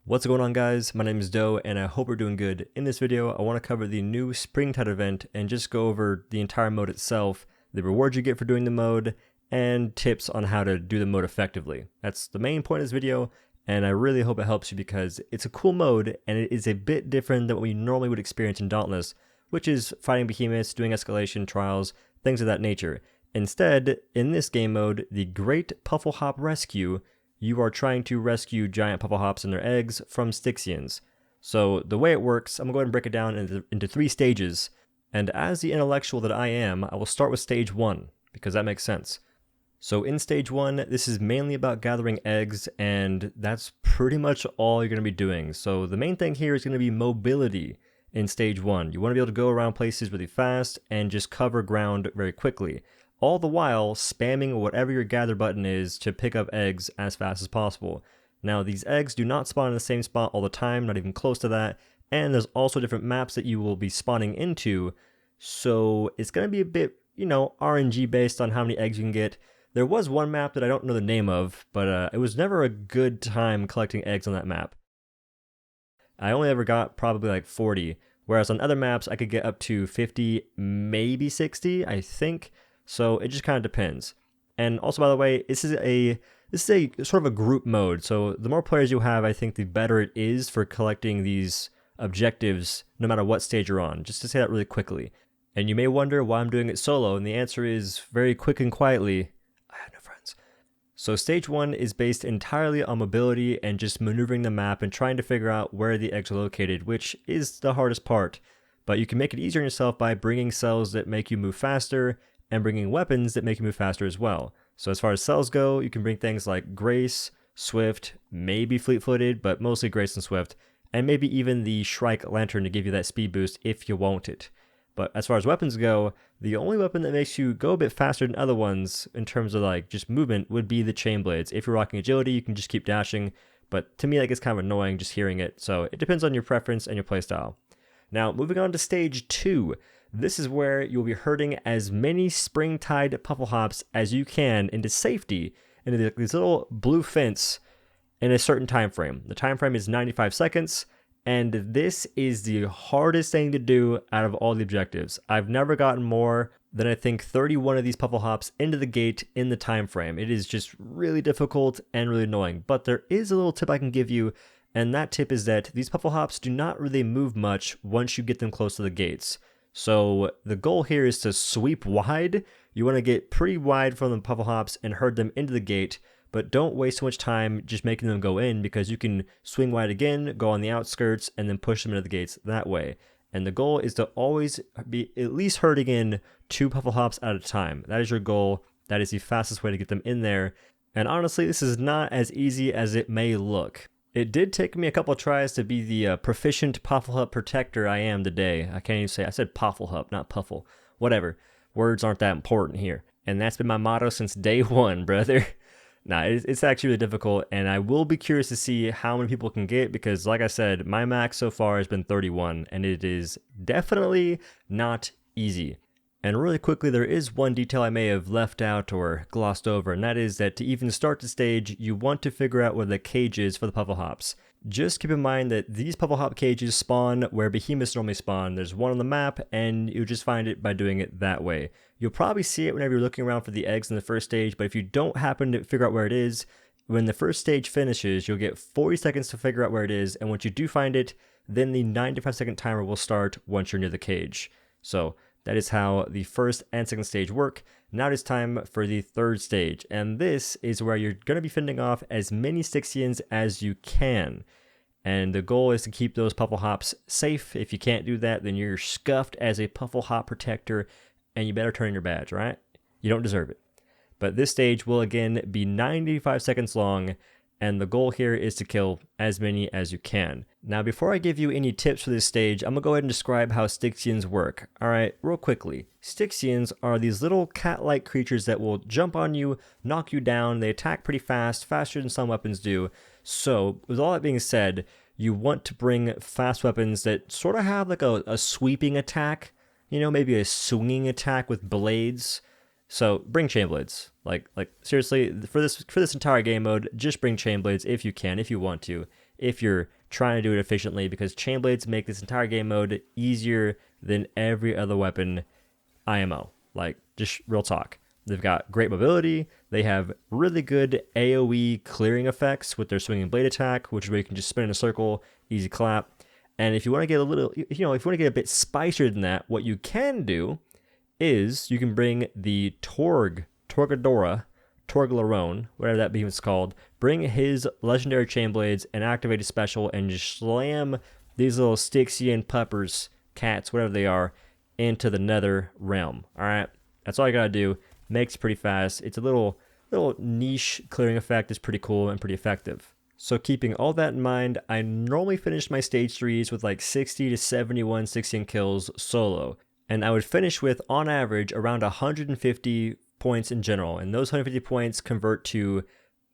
What's going on, guys? My name is Doe and I hope we're doing good. In this video I want to cover the new Springtide event and just go over the entire mode itself, the rewards you get for doing the mode, and tips on how to do the mode effectively. That's the main point of this video, and I really hope it helps you because it's a cool mode and it is a bit different than what we normally would experience in Dauntless, which is fighting behemoths, doing escalation, trials, things of that nature. Instead, in this game mode, the Great Pufflehop Rescue, you are trying to rescue giant Pufflehops and their eggs from Styxians. So the way it works, I'm going to go ahead and break it down into 3 stages. And as the intellectual that I am, I will start with stage 1, because that makes sense. So in stage 1, this is mainly about gathering eggs, and that's pretty much all you're going to be doing. So the main thing here is going to be mobility in stage 1. You want to be able to go around places really fast and just cover ground very quickly, all the while spamming whatever your gather button is to pick up eggs as fast as possible. Now, these eggs do not spawn in the same spot all the time, not even close to that, and there's also different maps that you will be spawning into, so it's going to be a bit, RNG based on how many eggs you can get. There was one map that I don't know the name of, but it was never a good time collecting eggs on that map. I only ever got probably like 40, whereas on other maps I could get up to 50, maybe 60, I think. So it just kind of depends. And also, by the way, this is a sort of a group mode. So the more players you have, I think the better it is for collecting these objectives no matter what stage you're on. Just to say that really quickly. And you may wonder why I'm doing it solo, and the answer is very quick and quietly, I have no friends. So stage 1 is based entirely on mobility and just maneuvering the map and trying to figure out where the eggs are located, which is the hardest part. But you can make it easier on yourself by bringing cells that make you move faster and bringing weapons that make you move faster as well. So as far as cells go, you can bring things like Grace, Swift, maybe Fleet-footed, but mostly Grace and Swift, and maybe even the Shrike Lantern to give you that speed boost if you want it. But as far as weapons go, the only weapon that makes you go a bit faster than other ones in terms of just movement would be the Chain Blades. If you're rocking agility, you can just keep dashing, but to me that gets kind of annoying just hearing it, so it depends on your preference and your playstyle. Now, moving on to stage 2. This is where you'll be herding as many Springtide Pufflehops as you can into safety into this little blue fence in a certain time frame. The time frame is 95 seconds, and this is the hardest thing to do out of all the objectives. I've never gotten more than I think 31 of these Pufflehops into the gate in the time frame. It is just really difficult and really annoying, but there is a little tip I can give you, and that tip is that these Pufflehops do not really move much once you get them close to the gates. So the goal here is to sweep wide. You want to get pretty wide from the Pufflehops and herd them into the gate, but don't waste so much time just making them go in, because you can swing wide again, go on the outskirts, and then push them into the gates that way. And the goal is to always be at least herding in 2 Pufflehops at a time. That is your goal. That is the fastest way to get them in there. And honestly, this is not as easy as it may look. It did take me a couple of tries to be the proficient Pufflehup protector I am today. I can't even say, I said Pufflehup, not Puffle. Whatever. Words aren't that important here. And that's been my motto since day 1, brother. Nah, it's actually really difficult, and I will be curious to see how many people can get, because like I said, my max so far has been 31, and it is definitely not easy. And really quickly, there is one detail I may have left out or glossed over, and that is that to even start the stage, you want to figure out where the cage is for the Pufflehops. Just keep in mind that these Pufflehop cages spawn where behemoths normally spawn. There's one on the map, and you just find it by doing it that way. You'll probably see it whenever you're looking around for the eggs in the first stage, but if you don't happen to figure out where it is, when the first stage finishes, you'll get 40 seconds to figure out where it is, and once you do find it, then the 95-second timer will start once you're near the cage. So that is how the first and second stage work. Now it is time for the third stage, and this is where you're going to be fending off as many Styxians as you can. And the goal is to keep those Pufflehops safe. If you can't do that, then you're scuffed as a Pufflehop protector, and you better turn in your badge, right? You don't deserve it. But this stage will again be 95 seconds long, and the goal here is to kill as many as you can. Now, before I give you any tips for this stage, I'm going to go ahead and describe how Styxians work. Alright, real quickly. Styxians are these little cat-like creatures that will jump on you, knock you down. They attack pretty fast, faster than some weapons do. So, with all that being said, you want to bring fast weapons that sort of have like a sweeping attack. Maybe a swinging attack with blades. So bring chain blades. Like seriously, for this entire game mode, just bring chain blades if you can, if you want to. if you're trying to do it efficiently, because chain blades make this entire game mode easier than every other weapon IMO. Like, just real talk. They've got great mobility. They have really good AoE clearing effects with their swinging blade attack, which is where you can just spin in a circle, easy clap. And if you want to get a little, if you want to get a bit spicier than that, what you can do is you can bring the Torgadora, whatever that beam is called, bring his legendary chain blades and activate his special and just slam these little Styxian puppers, cats, whatever they are, into the nether realm. All right, that's all you gotta do. Makes it pretty fast. It's a little niche clearing effect. Is pretty cool and pretty effective. So keeping all that in mind, I normally finish my stage 3s with like 60 to 71 Styxian kills solo. And I would finish with, on average, around 150 points in general. And those 150 points convert to,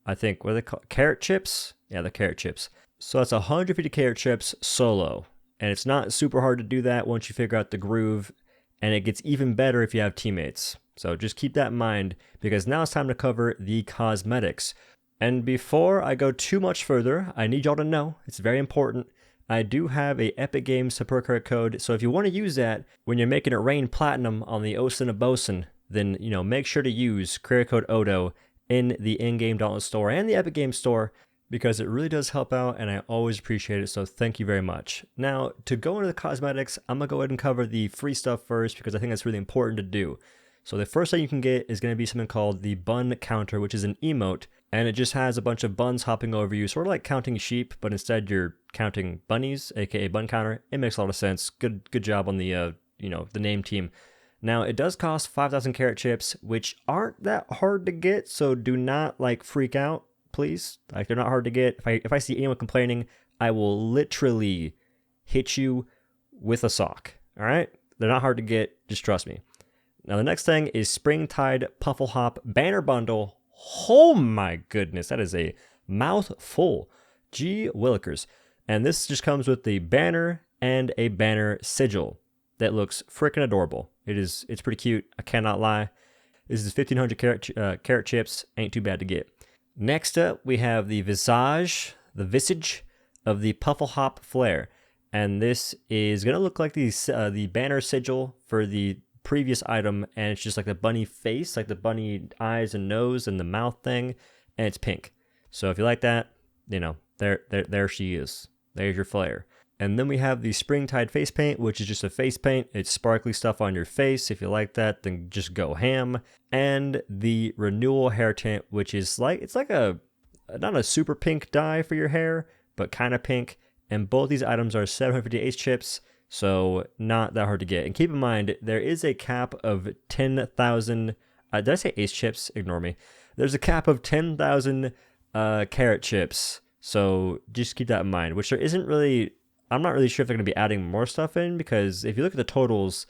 I think, what are they called? Carrot chips? Yeah, the carrot chips. So that's 150 carrot chips solo. And it's not super hard to do that once you figure out the groove. And it gets even better if you have teammates. So just keep that in mind, because now it's time to cover the cosmetics. And before I go too much further, I need y'all to know, it's very important, I do have a Epic Games support code, so if you want to use that when you're making it rain platinum on the Bosun, then, you know, make sure to use creator code OhDough in the in-game Dauntless store and the Epic Games store, because it really does help out and I always appreciate it, so thank you very much. Now, to go into the cosmetics, I'm going to go ahead and cover the free stuff first, because I think that's really important to do. So the first thing you can get is going to be something called the bun counter, which is an emote, and it just has a bunch of buns hopping over you, sort of like counting sheep, but instead you're counting bunnies, aka bun counter. It makes a lot of sense. Good job on the the name team. Now it does cost 5,000 carrot chips, which aren't that hard to get, so do not like freak out, please. Like, they're not hard to get. If I see anyone complaining, I will literally hit you with a sock. All right, they're not hard to get. Just trust me. Now the next thing is Springtide Pufflehop Banner Bundle. Oh my goodness, that is a mouthful. Gee willikers. And this just comes with the banner and a banner sigil that looks freaking adorable. It's pretty cute, I cannot lie. This is 1,500 carrot chips, ain't too bad to get. Next up, we have the visage of the Pufflehop Flare. And this is going to look like the banner sigil for the previous item, and it's just like the bunny face, like the bunny eyes and nose and the mouth thing, and it's pink. So if you like that, you know, there she is. There's your flare. And then we have the Springtide face paint, which is just a face paint. It's sparkly stuff on your face. If you like that, then just go ham. And the renewal hair tint, which is like, it's like not a super pink dye for your hair, but kind of pink. And both these items are 750 ace chips, so not that hard to get. And keep in mind, there is a cap of 10,000, did I say ace chips? Ignore me. There's a cap of 10,000 carrot chips, so just keep that in mind, which there isn't really. I'm not really sure if they're going to be adding more stuff in, because if you look at the totals,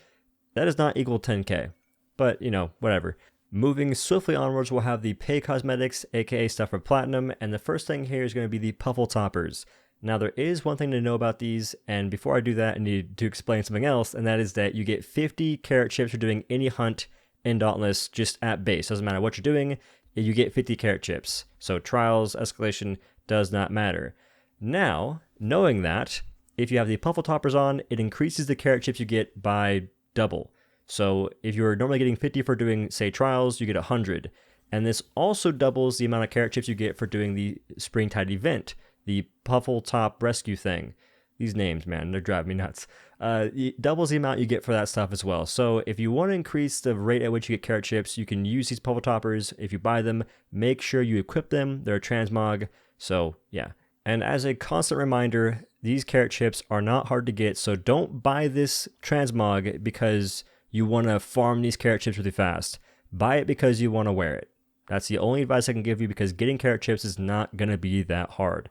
that is not equal 10k, but you know, whatever. Moving swiftly onwards, we'll have the pay cosmetics, aka stuff for platinum, and the first thing here is going to be the Puffle toppers. Now, there is one thing to know about these, and before I do that, I need to explain something else, and that is that you get 50 carrot chips for doing any hunt in Dauntless just at base. Doesn't matter what you're doing, you get 50 carrot chips. So trials, escalation, does not matter. Now, knowing that, if you have the Puffle toppers on, it increases the carrot chips you get by double. So if you're normally getting 50 for doing, say, trials, you get 100. And this also doubles the amount of carrot chips you get for doing the Springtide event, the Pufflehop Rescue thing. These names, man, they're driving me nuts. It doubles the amount you get for that stuff as well. So if you want to increase the rate at which you get carrot chips, you can use these Puffle toppers. If you buy them, make sure you equip them. They're a transmog. So yeah. And as a constant reminder, these carrot chips are not hard to get. So don't buy this transmog because you want to farm these carrot chips really fast. Buy it because you want to wear it. That's the only advice I can give you, because getting carrot chips is not going to be that hard.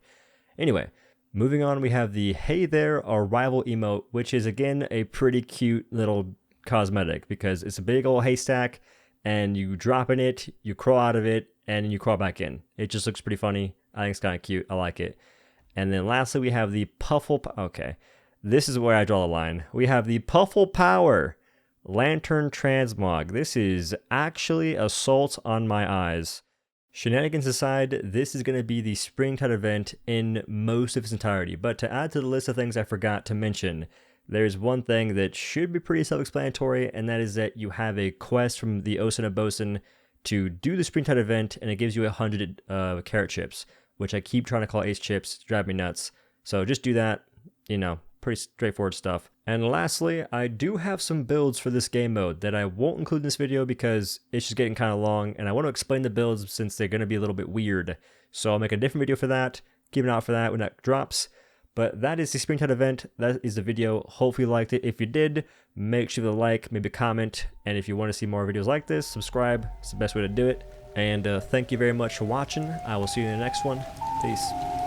Anyway, moving on, we have the Hey There Arrival emote, which is again a pretty cute little cosmetic, because it's a big old haystack and you drop in it, you crawl out of it, and you crawl back in. It just looks pretty funny. I think it's kind of cute. I like it. And then lastly, we have the Puffle. Okay, this is where I draw the line. We have the Puffle Power Lantern Transmog. This is actually a salt on my eyes. Shenanigans aside, this is going to be the Springtide event in most of its entirety, but to add to the list of things I forgot to mention, there's one thing that should be pretty self-explanatory, and that is that you have a quest from the OhDough Bosun to do the Springtide event, and it gives you 100 carrot chips, which I keep trying to call ace chips, drive me nuts. So just do that, you know, pretty straightforward stuff. And lastly, I do have some builds for this game mode that I won't include in this video because it's just getting kind of long, and I want to explain the builds since they're going to be a little bit weird. So I'll make a different video for that, keep an eye out for that when that drops. But that is the Springtide event. That is the video. Hopefully you liked it. If you did, make sure to like, maybe comment, and if you want to see more videos like this, subscribe. It's the best way to do it. And thank you very much for watching. I will see you in the next one. Peace.